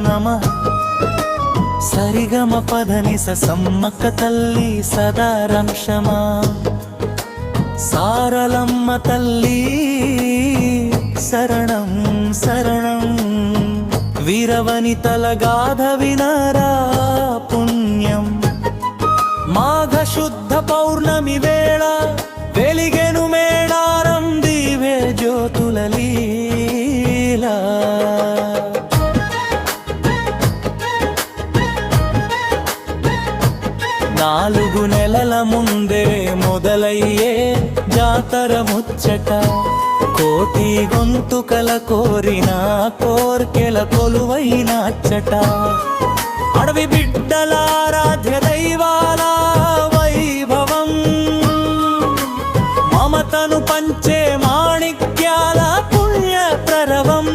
నమః. సరిగమ పదని సమ్మక్క తల్లి సదారంశమా సారలమ్మ తల్లి శరణం శరణం. వీరవనితల గాథ వినరా పుణ్యం. మాఘ శుద్ధ పౌర్ణమి వేళ వెలిగెను మేడారం దివే జ్యోతుల లీలా. 4 నెలల ముందే మొదలయ్యే జాతర ముచ్చట. కోటి గొంతుకల కోరిన కోర్కెల కొలువైనచ్చట. అడవి బిడ్డల ఆరాధ్య దైవాల వైభవం. మమతను పంచే మాణిక్యాల పుణ్య ప్రరవం.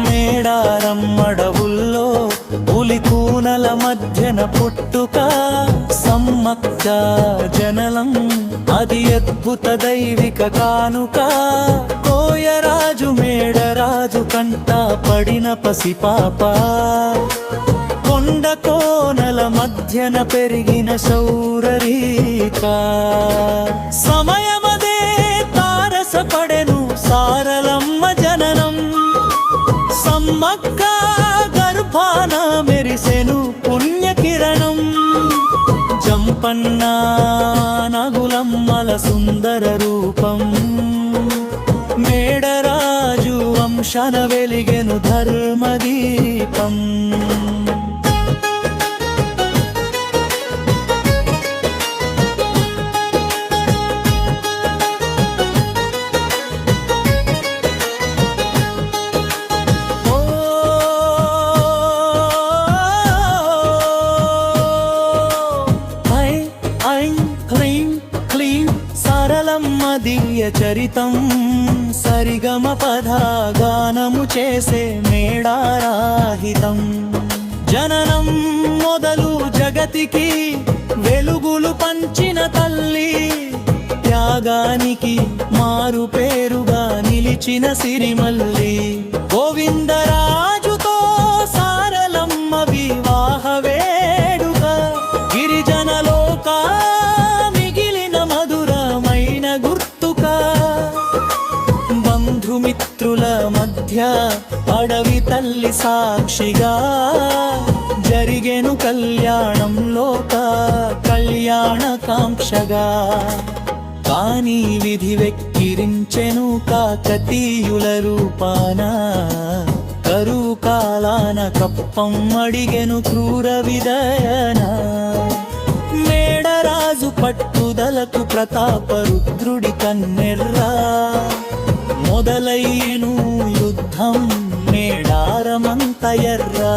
మేడారం అడవుల్లో పులికూనల మధ్యన పుట్టుక సమ్మక్క జననం. అది అద్భుత దైవిక కానుక. కోయరాజు మేడరాజు కంట పడిన పసిపాప. కొండ కోనల మధ్యన పెరిగిన శౌరరీక. సమయమదే తారసపడెను సారలమ్మ జననం. సమ్మక్క గర్భాన మెరిసెను పుణ్యకిరణం. జంపన్న నగులమ్మల సుందర రూపం. మేడరాజు వంశన వెలిగెను ధర్మదీపం. దివ్య చరితం. సరిగమ పదాగానము చేసే మేడారాహితం. జననం మొదలు జగతికి వెలుగులు పంచిన తల్లి. త్యాగానికి మారు పేరుగా నిలిచిన సిరిమల్లి. గోవిందరాజుతో సారలమ్మ వివాహ వేడుక. గిరిజన లోక మిత్రుల మధ్య అడవి తల్లి సాక్షిగా జరిగెను కళ్యాణం. లోక కళ్యాణ కాంక్షగా. కానీ విధి వెక్కిరించెను కాకతీయుల రూపాన. కరువు కాలాన కప్పం అడిగెను క్రూర విదయన. మేడరాజు పట్టుదలకు ప్రతాప రుద్రుడి కన్నెర్రా. మొదలయ్యేను యుద్ధం మేడారమంత ఎర్రా.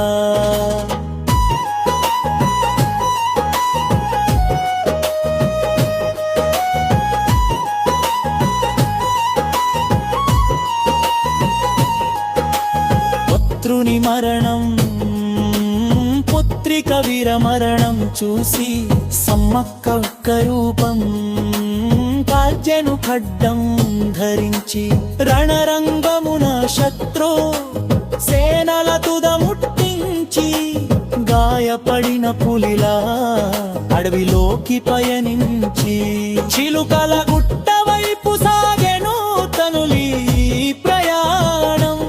పుత్రుని మరణం పుత్రిక విరమరణం చూసి సమ్మక్క ఒక్క రూపం. కాల్చెను ఖడ్డం ధరించి రణరంగమున శత్రు సేనల తుదముట్టించి. గాయపడిన పులిలా అడవిలోకి పయనించి. చిలుకల గుట్ట వైపు సాగెను తనులి ప్రయాణం.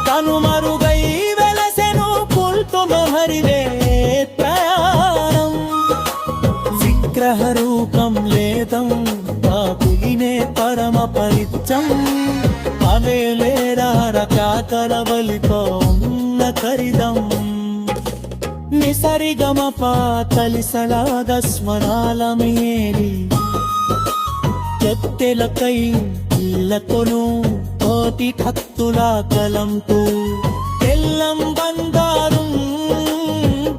కనుమరుగై వెలసెను పుల్తుమహరివే ప్రయాణం. విగ్రహ రూపం లేదం పులినే పరమ పరిత్యం. అవేలేరార కాకర బలితో ఉన్న ఖరిదం. నిసరిగమ పాతలిసలాద స్మరాల మేరి. చెత్తెలకై ఇళ్ళకొను కోటి భక్తుల కలంతో. తెల్లం బంగారం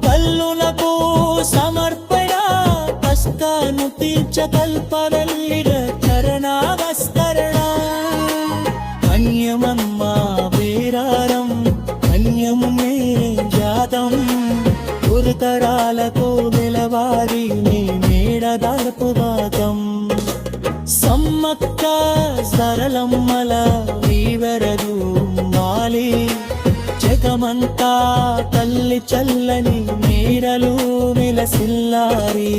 కల్లులకు సమర్పణ. కష్టాను తీర్చకల్పరల్లిడ చరణావస్కరణ. కన్యమమ్మ వీరారం కన్యము మే జాతం. గురుతరాలతో నిలవారి నీ మేడదార్పు భాగం. సమ్మక్క సరళమ్మల వీవరదు మాలి. జగమంతా తల్లి చల్లని మేరలు విలసిల్లారి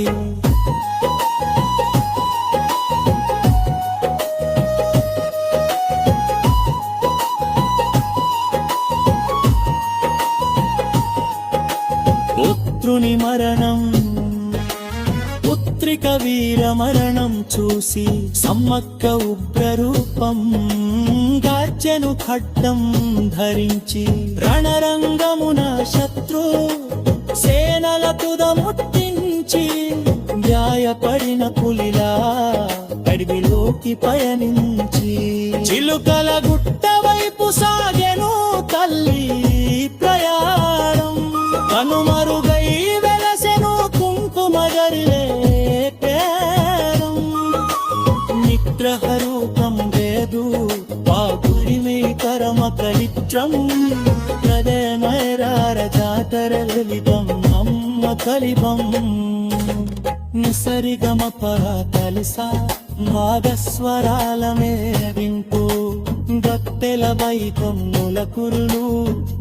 పుత్రుని మరణం పుత్రిక వీర మరణం చూసి సమ్మక్క ఉగ్రరూపం గార్జెను ఖడ్డం ధరించి రణరంగమున శత్రు సేనల తుదముట్టించి గాయపడిన పులిలా అడవిలోకి పయనించి చిలుకల గుట్ట వైపు సాగెను తల్లి ప్రయాణం కనుమరుగై వెలసెను కుంకుమగరిలే పేరం నిగ్రహ రూపం వేదు పాకురిమే కరమ కలిత్రం హృదయమయరార జాతర లలితం అమ్మ కలిపం నిసరిగమ పర కలిసా భాగస్వరాల మేవింపు గత్తెల వైకమ్ముల కురులు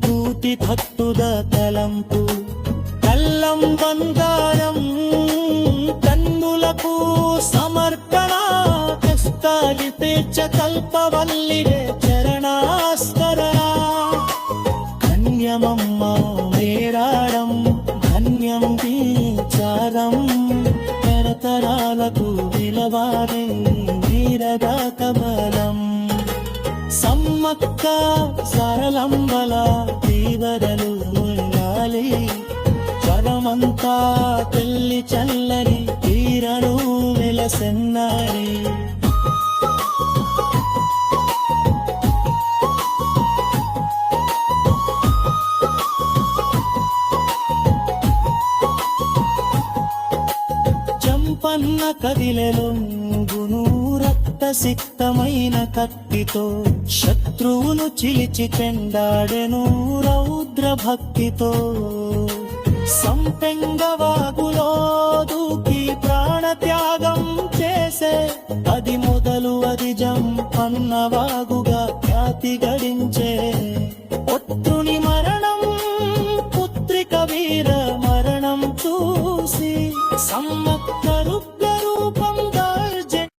పూతి భక్తుద తలంపు కల్లం బంగారం కన్నులకు సమర్పణ కష్టాలి తీర్చ కల్పవల్లిరే చరణాస్కరణ ధన్యమమ్మ మేరాడం ధన్యం చారం తరతరాలకు విలవారే వీరగా కబలం సమ్మక్క సరళంబల తీవరలు ముల్లాలి చరమంతా తెల్లి చల్లని తీరను వెలసెన్నారి చంపన్న కదిలెలొంగును రక్త సిక్తమైన కత్తితో శత్రువును చిలిచి చెండాడెను రౌద్ర భక్తితో సంపెంగవాగులో దూకి ప్రాణత్యాగం చేసే అది మొదలు అది జంపన్నవాగుగా ఖ్యాతి గడించే